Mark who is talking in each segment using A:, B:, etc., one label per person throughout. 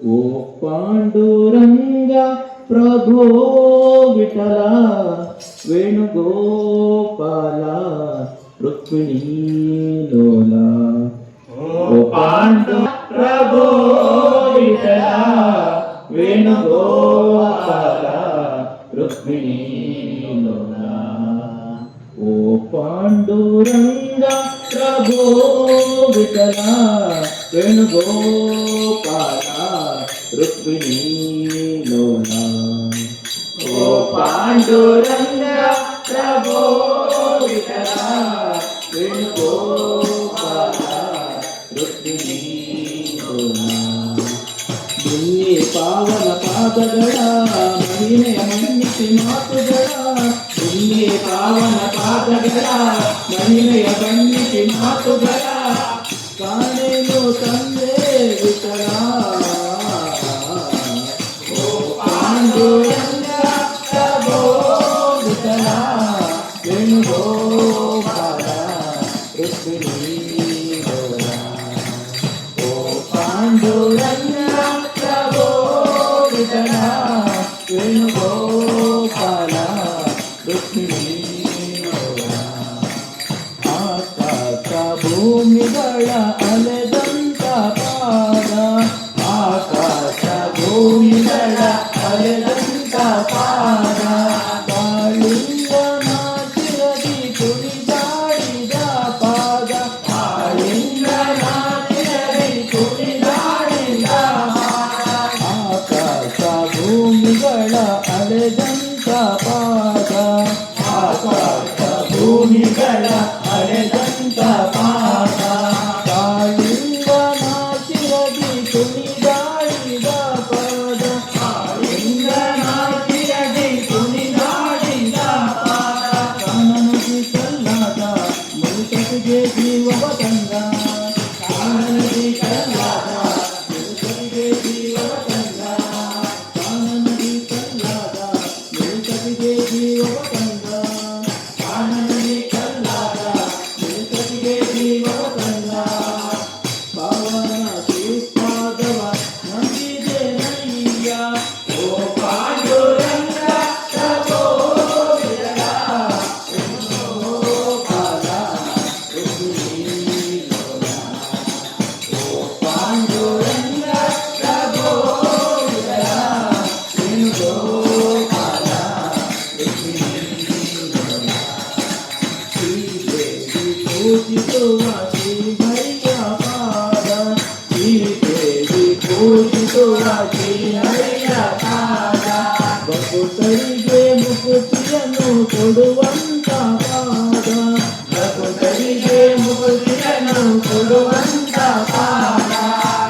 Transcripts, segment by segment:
A: ओ पांडुरंग प्रभो विठला वेणुगोपाला रुक्मिणी लोला. ओ पांडु प्रभो विठला वेणुगोपाला रुक्मिणी लोला. ओ पांडुरंग प्रभो विठला वेणुगोपाला रुक्मिणी लोला. ओ पांडुरंग प्रभो विठला वेणुगोपाला रुक्मिणी लोला. ದುನ್ನಿ ಪಾವನ ಪಾದಗಳ ಮಹಿಮೆಯ ಮನ್ನಿಸಿ ಮಾತುಗಳ. ದುನ್ನಿ ಪಾವನ ಪಾದಗಳ ಮಹಿಮೆಯ ಮನ್ನಿಸಿ ಮಾತುಗಳ. ಕಾಣೆಯು ತಂದೆ ವಿಠಲ. ಓ ಪಾಂಡುರಂಗ ಪ್ರಭೋ ವಿಠಲ ವೇಣುಗೋಪಾಲ ರುಕ್ಮಿಣಿ ಲೋಲ. ಓ ಪಾಂಡುರಂಗ ಪ್ರಭೋ ವಿಠಲ ವೇಣುಗೋಪಾಲ ರುಕ್ಮಿಣಿ ಲೋಲ. ಆಕಾಶ ಭೂಮಿಗಳ ಅಲೆದಂತ ಪಾದ. ಆಕಾಶ ಭೂಮಿಗಳ ಅಲೆದಂತ ಪಾದ. ಕಾಳಿಂಗನ ಚಿರದಿ ಕುಣಿದಾಡಿದ ಪಾದ. ಕಾಳಿಂಗನ ಚಿರದಿ ಕುಣಿದಾಡಿದ ಪಾದ. ಆಕಾಶ ಭೂಮಿಗಳ ಅಲೆದಂತ ಪಾದ. ಆಕಾಶ ಭೂಮಿಗಳ ಅಲೆದಂತ ಪಾದ. ಕಾಳಿಂಗನ ಚಿರದಿ ಕುಣಿದಾಡಿದ ಪಾದ. ಕಾಳಿಂಗನ ಚಿರದಿ ಕುಣಿದಾಡಿದ ಪಾದ. ಕಾನನದಿ ಕಲ್ಲಾದ ಮನುಷ್ಯರಿಗೆ ಜೀವವ ತಂದ. ಕಾನನದಿ ಕಲ್ಲಾದ ಮನುಷ್ಯರಿಗೆ ಜೀವವ ತಂದ. ಕಾನನದಿ ಕಲ್ಲಾದ ಮನುಷ್ಯರಿಗೆ ಜೀವವ ತಂದ. ಕಾನನದಿ ಕಲ್ಲಾದ ಮನುಷ್ಯರಿಗೆ ಜೀವವ ತಂದ. ಪಾವನ ಶ್ರೀಪಾದವ ನಂಬಿದೆ ನಯ್ಯ. ಓ ಪಾಂಡುರಂಗ ಪ್ರಭೋ ವಿಠಲ ವೇಣುಗೋಪಾಲ ರುಕ್ಮಿಣಿ ಲೋಲ. ಓ ಪಾಂಡುರಂಗ ಪ್ರಭೋ ವಿಠಲ ವೇಣುಗೋಪಾಲ ರುಕ್ಮಿಣಿ ಲೋಲ. ಶ್ರೀದೇವಿ ಪೂಜಿಸುವ ಶ್ರೀಹರಿಯ ಪಾದ. ಶ್ರೀದೇವಿ ಪೂಜಿಸುವ ಶ್ರೀಹರಿಯ ಪಾದ. ಭಕ್ತರಿಗೆ ಮುಕುತಿಯನ್ನು ಕೊಡುವಂತ ಪಾದ. ಭಕ್ತರಿಗೆ ಮುಕುತಿಯನ್ನು ಕೊಡುವಂತ ಪಾದ.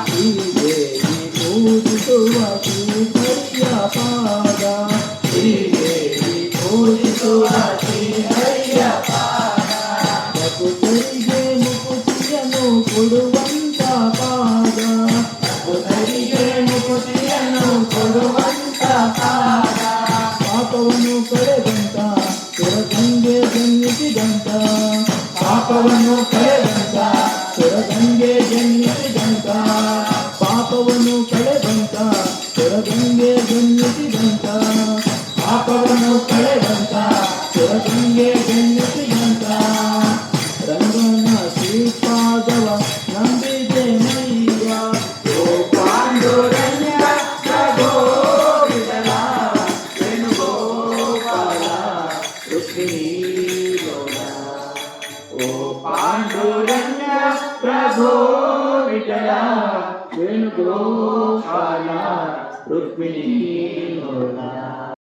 A: ಶ್ರೀದೇವಿ ಪೂಜಿಸುವ ಶ್ರೀಹರಿಯ ಪಾದ. ಶ್ರೀದೇವಿ ಪೂಜಿಸುವ ಶ್ರೀಹರಿಯ ಪಾದ. ಭಕ್ತರಿಗೆ ಮುಕುತಿಯನ್ನು ಕೊಡುವಂತ ಪಾದ. ಭಕ್ತರಿಗೆ ಮುಕುತಿಯನ್ನು ಕೊಡುವಂತ ಪಾದ. ಪಾಪವನ್ನು ಕಳೆದಂತ ಸುರಗಂಗೆ ಜನ್ಮಿಸಿದಂತ. ಪಾಪವನ್ನು ಕಳೆದಂತ ಸುರಗಂಗೆ ಜನ್ಮಿಸಿದಂತ. ಪಾಪವನ್ನು ಕಳೆದಂತ ಸುರಗಂಗೆ ಜನ್ಮಿಸಿದಂತ. ಪಾಪವನ್ನು ಕಳೆದಂತ ಸುರಗಂಗೆ ಜನ್ಮಿಸಿದಂತ. ರಂಗನ ಶ್ರೀಪಾದವ ನಂಬಿದೆ ನಯ್ಯ. ಓ ಪಾಂಡುರಂಗ ಪ್ರಭೋ ವಿಠಲ ವೇಣುಗೋಪಾಲ ರುಕ್ಮಿಣಿ ಲೋಲ. ಓ ಪಾಂಡುರಂಗ ಪ್ರಭೋ ವಿಠಲ ವೇಣುಗೋಪಾಲ ರುಕ್ಮಿಣಿ ಲೋಲ.